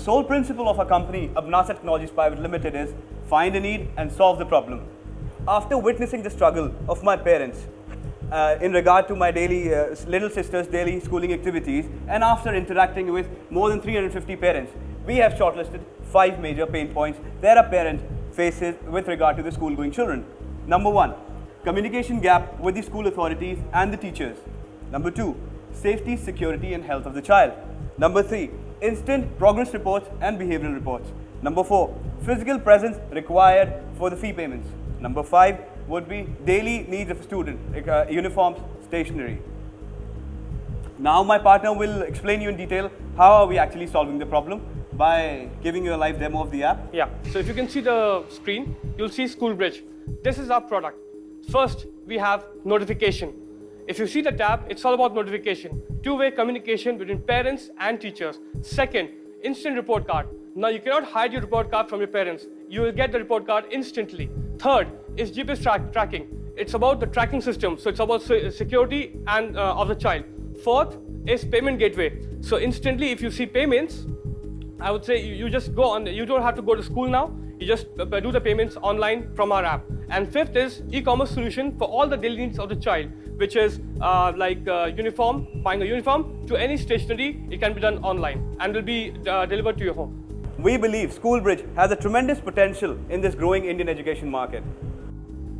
sole principle of our company, Abnasa Technologies Private Limited, is find a need and solve the problem. After witnessing the struggle of my parents in regard to my daily little sister's daily schooling activities, and after interacting with more than 350 parents, we have shortlisted 5 major pain points that a parent faces with regard to the school-going children. Number 1, communication gap with the school authorities and the teachers. Number 2, safety, security and health of the child. Number 3, instant progress reports and behavioral reports. Number 4, physical presence required for the fee payments. Number 5 would be daily needs of a student, like uniforms, stationery. Now my partner will explain you in detail how are we actually solving the problem by giving you a live demo of the app. Yeah, so if you can see the screen, you'll see Schoolbridge. This is our product. First, we have notification. If you see the tab, it's all about notification. Two-way communication between parents and teachers. Second, instant report card. Now you cannot hide your report card from your parents. You will get the report card instantly. Third is GPS tracking. It's about the tracking system. So it's about security and of the child. Fourth is payment gateway. So instantly, if you see payments, I would say you just go on. You don't have to go to school now. You just do the payments online from our app. And fifth is e-commerce solution for all the daily needs of the child, which is uniform, buying a uniform to any stationery. It can be done online and will be delivered to your home. We believe Schoolbridge has a tremendous potential in this growing Indian education market.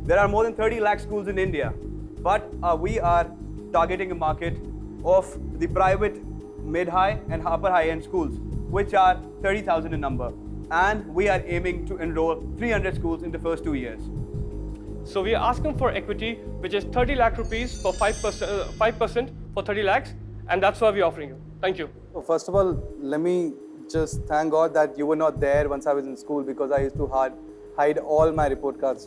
There are more than 30 lakh schools in India, but we are targeting a market of the private, mid-high and upper high-end schools, which are 30,000 in number. And we are aiming to enroll 300 schools in the first 2 years. So we are asking for equity, which is 30 lakh rupees for 5% for 30 lakhs, and that's what we're offering you. Thank you. So first of all, let me just thank God that you were not there once I was in school, because I used to hide all my report cards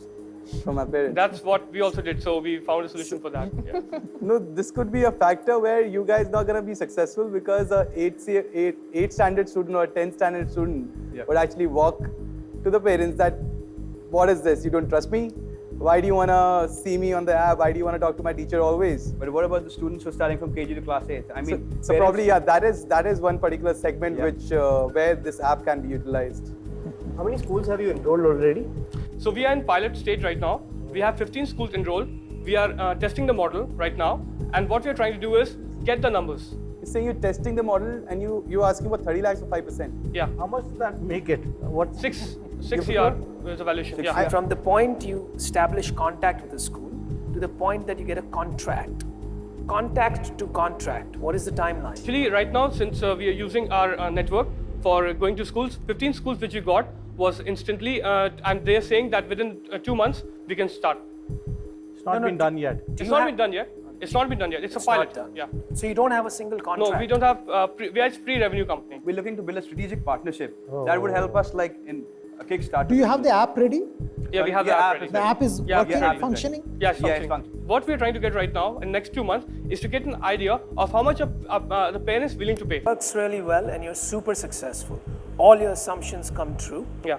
from my parents. That's what we also did, so we found a solution for that. Yeah. No, this could be a factor where you guys not gonna be successful, because a 8th standard student or a 10th standard student would actually walk to the parents that, what is this? You don't trust me? Why do you wanna see me on the app? Why do you wanna talk to my teacher always? But what about the students who are starting from KG to class 8? I mean, so probably that is one particular segment which where this app can be utilized. How many schools have you enrolled already? So we are in pilot stage right now. We have 15 schools enrolled. We are testing the model right now. And what we are trying to do is get the numbers. You're saying you're testing the model and you're asking for 30 lakhs for 5%. Yeah. How much does that make it? What? 6 CR is evaluation. Yeah. And from the point you establish contact with the school to the point that you get a contract. Contact to contract. What is the timeline? Actually, right now, since we are using our network for going to schools, 15 schools which we got was instantly, and they are saying that within 2 months we can start. It's not been done yet. It's not been done yet. It's not been done yet. It's a pilot. Yeah. So you don't have a single contract? No, we don't have. We are a pre-revenue company. we're looking to build a strategic partnership that would help us, like in a Kickstarter. Do you have the app ready? Yeah, we have the app ready. The app is working, functioning? Yes, Yeah, it's functioning. functioning. What we are trying to get right now in next 2 months is to get an idea of how much the parents willing to pay. Works really well and you're super successful. All your assumptions come true. Yeah.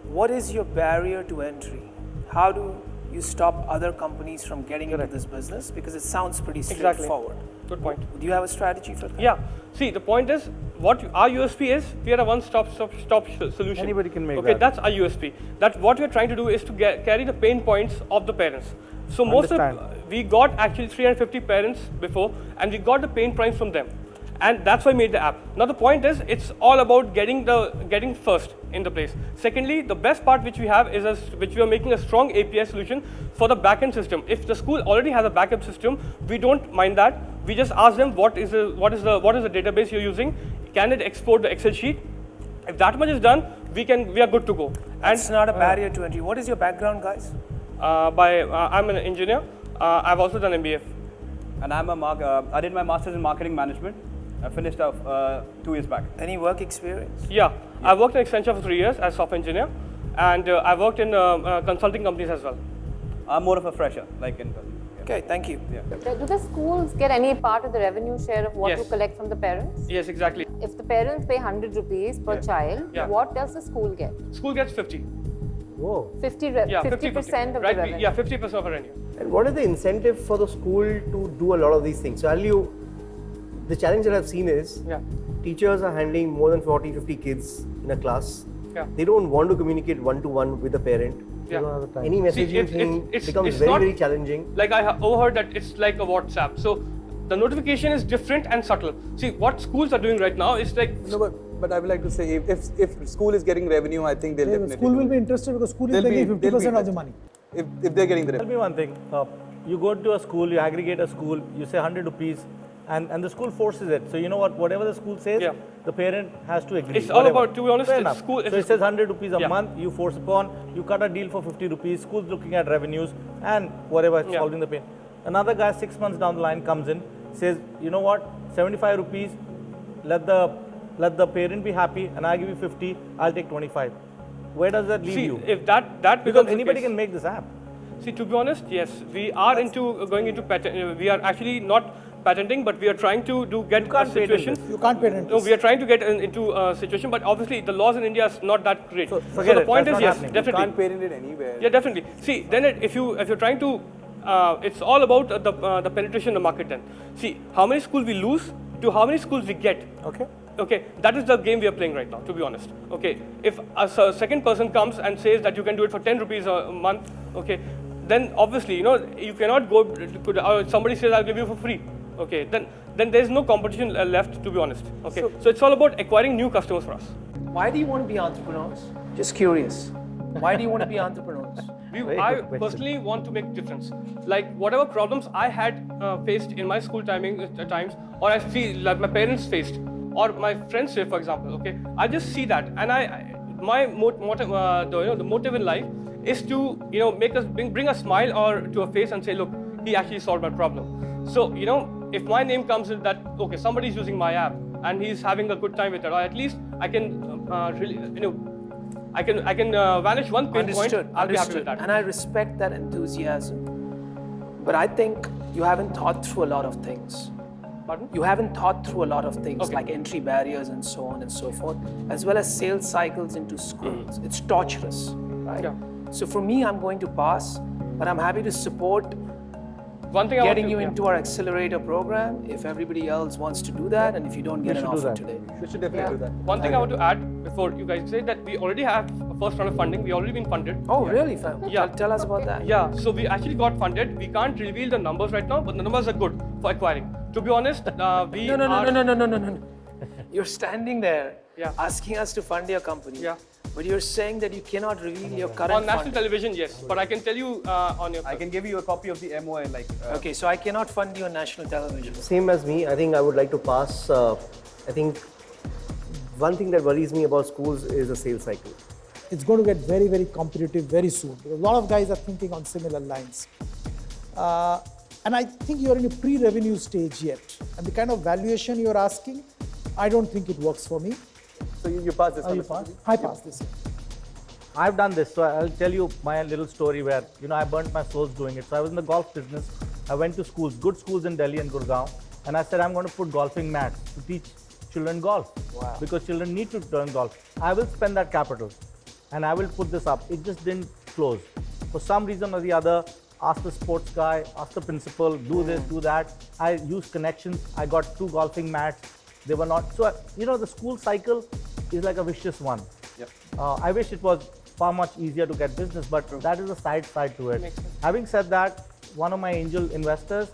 What is your barrier to entry? How do you stop other companies from getting into this business? Because it sounds pretty straightforward. Good point. Do you have a strategy for that? Yeah. See, the point is, what our USP is, we are a one-stop solution. Anybody can make Okay, that. that's our USP. That what we are trying to do is to carry the pain points of the parents. So most we got actually 350 parents before, and we got the pain points from them. And that's why I made the app. Now the point is, it's all about getting first in the place. Secondly, the best part which we have is which we are making a strong API solution for the backend system. If the school already has a backup system, we don't mind that. We just ask them what is the database you're using. Can it export the Excel sheet? If that much is done, we are good to go. And it's not a barrier to entry. What is your background, guys? I'm an engineer. I've also done MBA. And I did my master's in marketing management. I finished off 2 years back. Any work experience? Yeah, I worked in Accenture for 3 years as software engineer, and I worked in consulting companies as well. I'm more of a fresher, like in. Okay, thank you. Yeah. Do the schools get any part of the revenue share of what Yes. you collect from the parents? Yes, exactly. If the parents pay 100 rupees per child, what does the school get? School gets 50. Whoa. 50% of right, the revenue. Yeah, 50% of our revenue. And what is the incentive for the school to do a lot of these things? So the challenge that I've seen is teachers are handling more than 40, 50 kids in a class. Yeah. They don't want to communicate one-to-one with the parent. Yeah. Any messaging thing becomes very challenging. Like I overheard that it's like a WhatsApp. So the notification is different and subtle. See, what schools are doing right now is like... No, but I would like to say, if school is getting revenue, I think they'll definitely... School will be interested because school is taking 50% of the money. If they're getting the Tell revenue. me one thing. You go to a school, you aggregate a school, you say 100 rupees, and the school forces it. So you know what? Whatever the school says, the parent has to agree. It's all about, to be honest, Fair it's enough. school. So it says 100 rupees a month, you force upon, you cut a deal for 50 rupees, school's looking at revenues and whatever, solving the pain. Another guy 6 months down the line comes in, says, you know what, 75 rupees, let the parent be happy and I give you 50, I'll take 25. Where does that leave you? If that becomes Because the anybody case- can make this app. See, to be honest, yes, we are going into patent. We are actually not patenting, but we are trying to get a situation. You can't patent No, this. we are trying to get into a situation, but obviously the laws in India is not that great. So forget the it, point that's is, not yes, happening. You definitely. can't parent it anywhere. Yeah, definitely. See, then if you're trying to, it's all about the penetration in the market. Then see how many schools we lose to how many schools we get. Okay, that is the game we are playing right now, to be honest. Okay, if a second person comes and says that you can do it for 10 rupees a month, okay, then obviously, you cannot go, somebody says I'll give you for free. Okay, then there's no competition left, to be honest. Okay, so it's all about acquiring new customers for us. Why do you want to be entrepreneurs? Just curious. Why do you want to be entrepreneurs? I personally want to make difference. Like whatever problems I had faced in my school times, or I feel like my parents faced, or my friends say, for example, okay, I just see that, and my the motive in life is to bring a smile or to a face and say, look, he actually solved my problem. So if my name comes in that, okay, somebody's using my app and he's having a good time with it, or at least I can I can vanish one pain point. I'll be happy with that. And I respect that enthusiasm. But I think you haven't thought through a lot of things. Pardon? You haven't thought through a lot of things like entry barriers and so on and so forth, as well as sales cycles into schools. It's torturous, right? Yeah. So for me, I'm going to pass, but I'm happy to support One thing getting you into our accelerator program if everybody else wants to do that, and if you don't get an offer today. We should definitely do that. One thing I want to add before you guys say that we already have a first round of funding. We already been funded. Oh, really? Yeah. Tell us about that. Yeah, so we actually got funded. We can't reveal the numbers right now, but the numbers are good for acquiring. To be honest, we No. You're standing there asking us to fund your company. Yeah. But you're saying that you cannot reveal your current on national fund. television, yes. But I can tell you on your. I can give you a copy of the MOA. Okay, so I cannot fund you on national television. Same as me, I think I would like to pass. I think one thing that worries me about schools is the sales cycle. It's going to get very, very competitive very soon. A lot of guys are thinking on similar lines. And I think you're in a pre-revenue stage yet. And the kind of valuation you're asking, I don't think it works for me. So you pass this one. You pass? I passed this. I've done this, so I'll tell you my little story where, I burnt my souls doing it. So I was in the golf business. I went to schools, good schools in Delhi and Gurgaon, and I said, I'm going to put golfing mats to teach children golf. Wow. Because children need to learn golf. I will spend that capital and I will put this up. It just didn't close. For some reason or the other, ask the sports guy, ask the principal, do this, do that. I used connections. I got 2 golfing mats. They were not. So, the school cycle is like a vicious one. Yep. I wish it was far much easier to get business, but that is a side to it. Having said that, one of my angel investors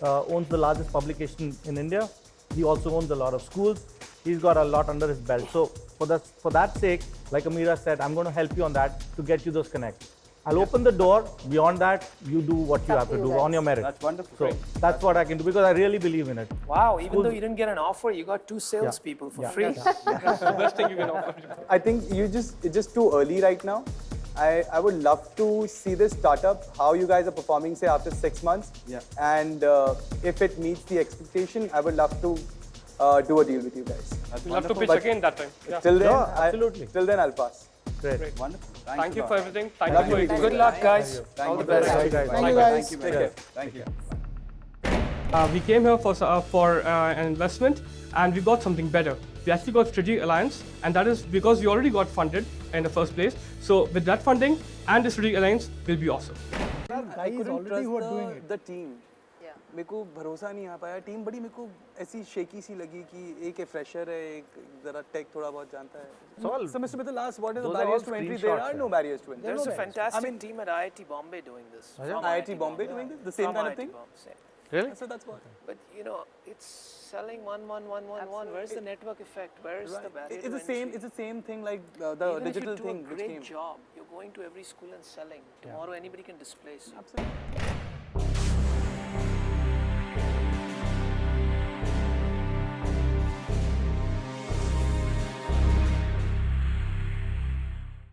owns the largest publication in India. He also owns a lot of schools. He's got a lot under his belt. So for that sake, like Amira said, I'm going to help you on that to get you those connects. I'll open the door. Beyond that, you do what you have to do on your merit. That's wonderful. So that's what I can do because I really believe in it. Wow, even though you didn't get an offer, you got 2 salespeople for free. That's the best thing you can offer. I think it's just too early right now. I would love to see this startup, how you guys are performing, say, after 6 months. Yeah. And if it meets the expectation, I would love to do a deal with you guys. We'll have to pitch again that time. Yeah. Till then, absolutely. Till then, I'll pass. Great. Wonderful. Thank you a for lot. everything. Thank you for everything. Good luck, guys. Thank you. best. Thank you, Thank guys. you very much. Thank you. We came here for an investment, and we got something better. We actually got strategic alliance, and that is because we already got funded in the first place. So with that funding and the strategic alliance, will be awesome. Guys already who are doing it. The team. Yeah. मेरे को भरोसा नहीं आ पाया. Team बड़ी मेरे को ऐसी shaky सी लगी कि एक फ्रेशर है, एक जरा टेक थोड़ा बहुत जानता है. Semester में तो last, what is the barriers to entry? There are no barriers to entry. There's a fantastic team at IIT Bombay doing this. From IIT Bombay doing this, the same From kind of IIT thing. Bombay, same. Really? So that's what. But you know, it's selling one. Where's the network effect? Where's the barrier It's to the same. entry? It's the same thing like the Even digital if you do thing a which great came. job, you're going to every school and selling. Tomorrow anybody can displace you. Absolutely.